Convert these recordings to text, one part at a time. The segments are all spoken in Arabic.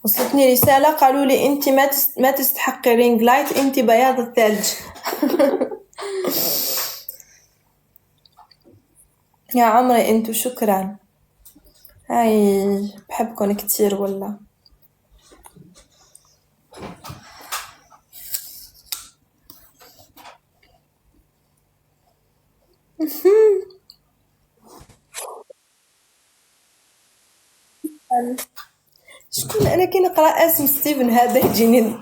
وصلتني رسالة قالوا لي انت ما تستحقي رينج لايت، انت بياض الثلج. يا عمري انتو شكرا، هاي بحبكم كتير والله. شكون انا كي نقرا اسم ستيفن هذا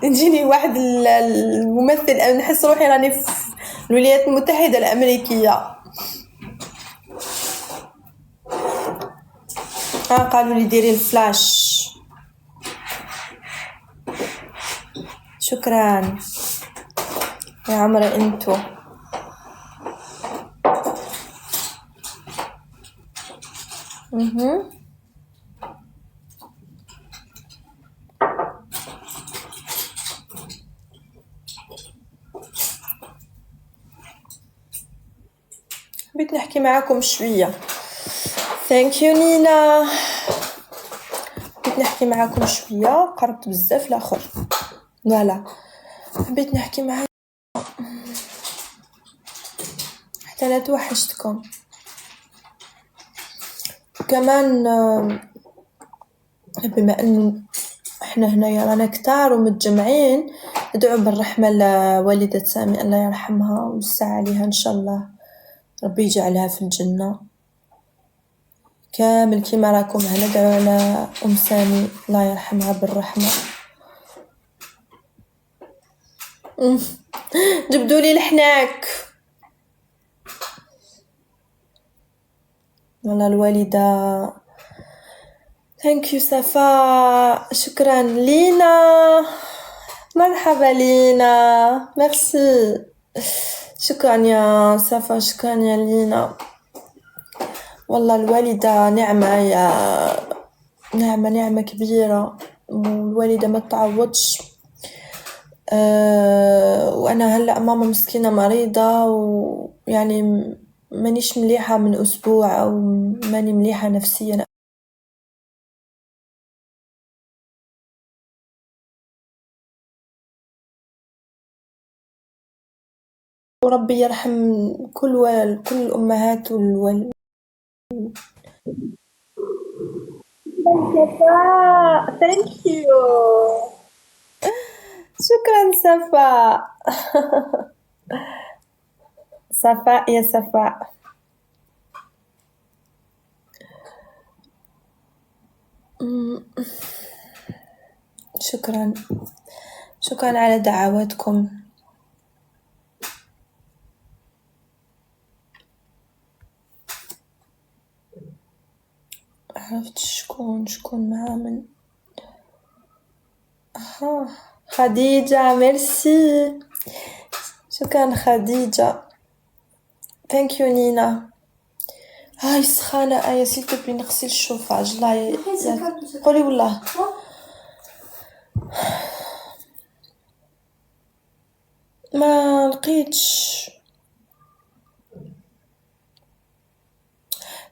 يجيني واحد الممثل، نحس روحي راني في الولايات المتحدة الامريكية. قالوا لي ديري الفلاش. شكرا يا عمري انتو. حبيت نحكي معاكم شوية. ثانك يو نينا. حبيت نحكي معاكم شوية، قربت بزاف الاخر. فوالا حبيت نحكي معاكم حتى انا توحشتكم كمان. بما انه احنا هنايا رانا كتار ومتجمعين، ندعو بالرحمة لوالدة سامي الله يرحمها ويوسع عليها ان شاء الله، ربي يجعلها في الجنة. كامل كيما راكم هندعو على ام سامي الله يرحمها بالرحمة. جبدولي الحناك والله الوالدة. ثانك يو صفاء. شكرا لينا. مرحبا لينا. ميرسي. شكرا يا صفاء. شكرا يا لينا. والله الوالدة نعمة يا نعمة كبيرة، والوالدة ما تعوضش. وانا هلا ماما مسكينة مريضة، ويعني مانيش مليحة من اسبوع، او ماني مليحة نفسيا. وربي يرحم كل الأمهات Thank you. شكرا صفاء. صفاء يا صفاء. شكرا على دعواتكم. عرفت شكون معاه من خديجة. ميرسي. شكرا خديجة. ثانك يو نينا. هاي سخانة. يا سيدي نغسل الشوفاج. الله قولي والله ما لقيتش.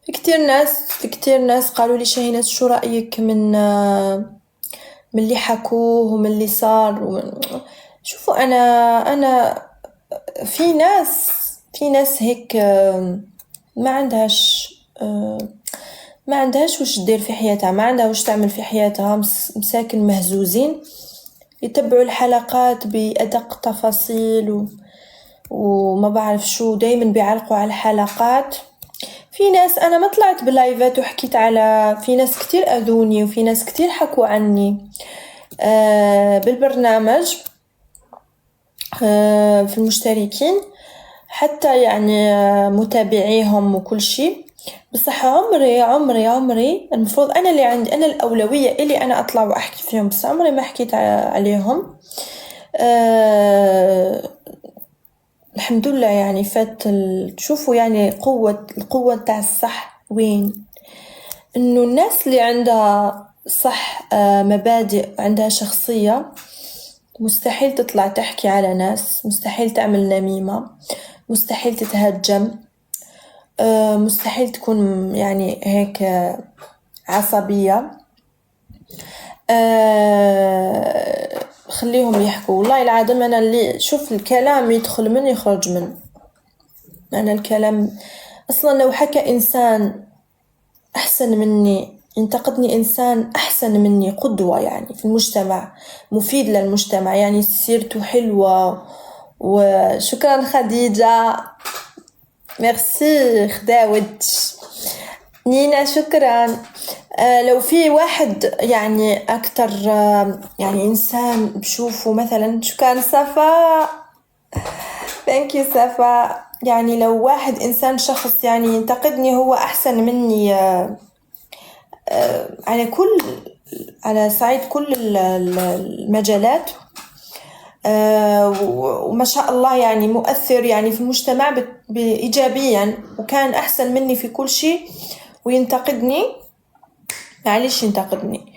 في كتير ناس قالوا لي شاهينات شو رأيك من اللي حكوه ومن اللي صار. شوفوا انا في ناس هيك ما عندهاش وش دير في حياتها، ما عندها وش تعمل في حياتها، مساكن مهزوزين يتبعوا الحلقات بأدق تفاصيل وما بعرف شو، دايما بيعلقوا على الحلقات. في ناس انا ما طلعت بلايفات وحكيت على، في ناس كتير اذوني، وفي ناس كتير حكوا عني بالبرنامج في المشتركين، حتى يعني متابعيهم وكل شيء. بصح عمري المفروض انا اللي عندي، انا الاولويه اللي انا اطلع واحكي فيهم، بس عمري ما حكيت عليهم. الحمد لله يعني فات. تشوفوا يعني القوة تاع الصح وين، انه الناس اللي عندها صح مبادئ، عندها شخصية، مستحيل تطلع تحكي على ناس، مستحيل تعمل نميمة، مستحيل تتهجم، مستحيل تكون يعني هيك عصبية. تخليهم يحكوا. والله العظيم أنا اللي شوف الكلام يدخل من يخرج من، أنا الكلام أصلا لو حكى إنسان أحسن مني، ينتقدني إنسان أحسن مني قدوة يعني في المجتمع، مفيد للمجتمع يعني سيرته حلوة. وشكرا خديجة، ميرسي خداوج نينا، شكرا. لو في واحد يعني أكتر يعني إنسان بشوفه مثلا، شكرا صفا، thank you صفا. يعني لو واحد إنسان شخص يعني ينتقدني هو أحسن مني على صعيد كل المجالات، وما شاء الله يعني مؤثر يعني في المجتمع إيجابيا، وكان أحسن مني في كل شيء وينتقدني، معليش ينتقدني.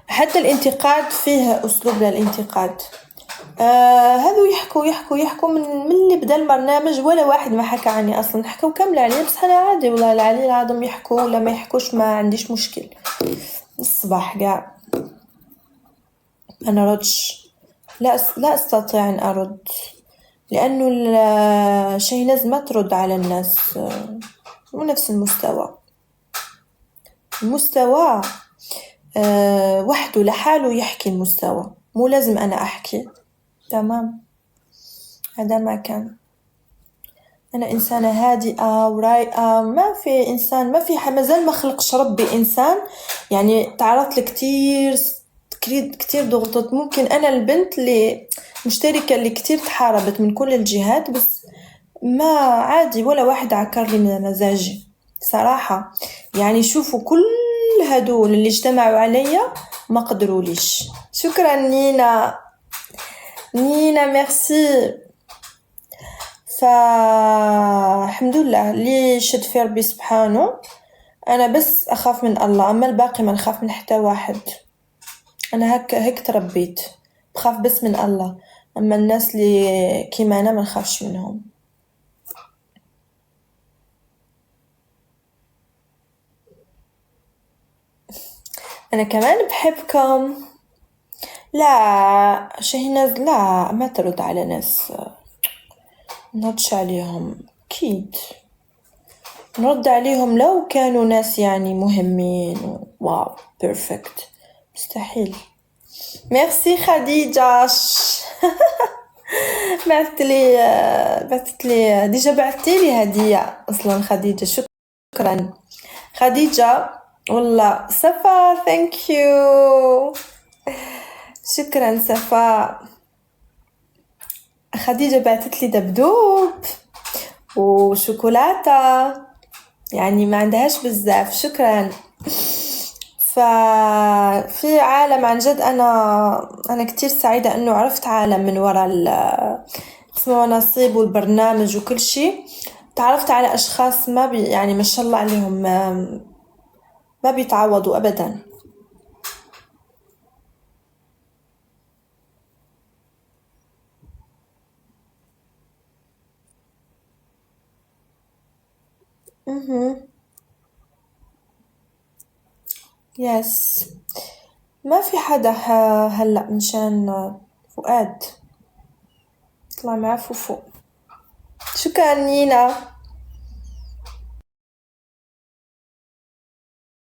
حتى الانتقاد فيه أسلوب للانتقاد. هذو يحكوا من اللي بدأ البرنامج ولا واحد ما حكى عني أصلا، حكوا كامل عليه، بس أنا عادي والله العلي العظيم، يحكوا ولا ما يحكوش ما عنديش مشكل. الصباح قاع أنا ردش، لا أستطيع أن أرد، لأنه الشيء لازم ما ترد على الناس مو نفس المستوى وحده لحاله يحكي المستوى، مو لازم أنا أحكي. تمام، هذا ما كان. أنا إنسانة هادئة ورايقة، ما في إنسان، ما في مازال ما خلقش ربي إنسان يعني تعرضت كتير ضغوطات. ممكن أنا البنت اللي مشتركة اللي كتير تحاربت من كل الجهات، بس ما عادي ولا واحد عكر لي من مزاجي صراحة. يعني شوفوا كل هدول اللي اجتمعوا عليا ما قدروا ليش. شكرا نينا ميرسي. فالحمد لله اللي شد في ربي سبحانه، أنا بس أخاف من الله، أما الباقي ما نخاف من حتى واحد. أنا هيك تربيت، بخاف بس من الله، أما الناس اللي كيما أنا ما نخافش منهم. أنا كمان بحبكم. لا شهناز، لا ما ترد على ناس، نردش عليهم أكيد، نرد عليهم لو كانوا ناس يعني مهمين واو بيرفكت، مستحيل. ميرسي خديجة. بعثتلي ديجا، بعثتلي هدية أصلا خديجة، شكرا خديجة والله. صفا thank you، شكرا صفا. خديجة بعثتلي دبدوب وشوكولاتة، يعني ما عندهاش بزاف، شكرا. ففي عالم عن جد، أنا كتير سعيدة أنه عرفت عالم من وراء قسم ونصيب والبرنامج وكل شيء. تعرفت على أشخاص ما يعني ما شاء الله عليهم ما بيتعوضوا أبدا. يس، ما في حدا هلأ مشان فؤاد طلع معه فوفو. شكرا نينا.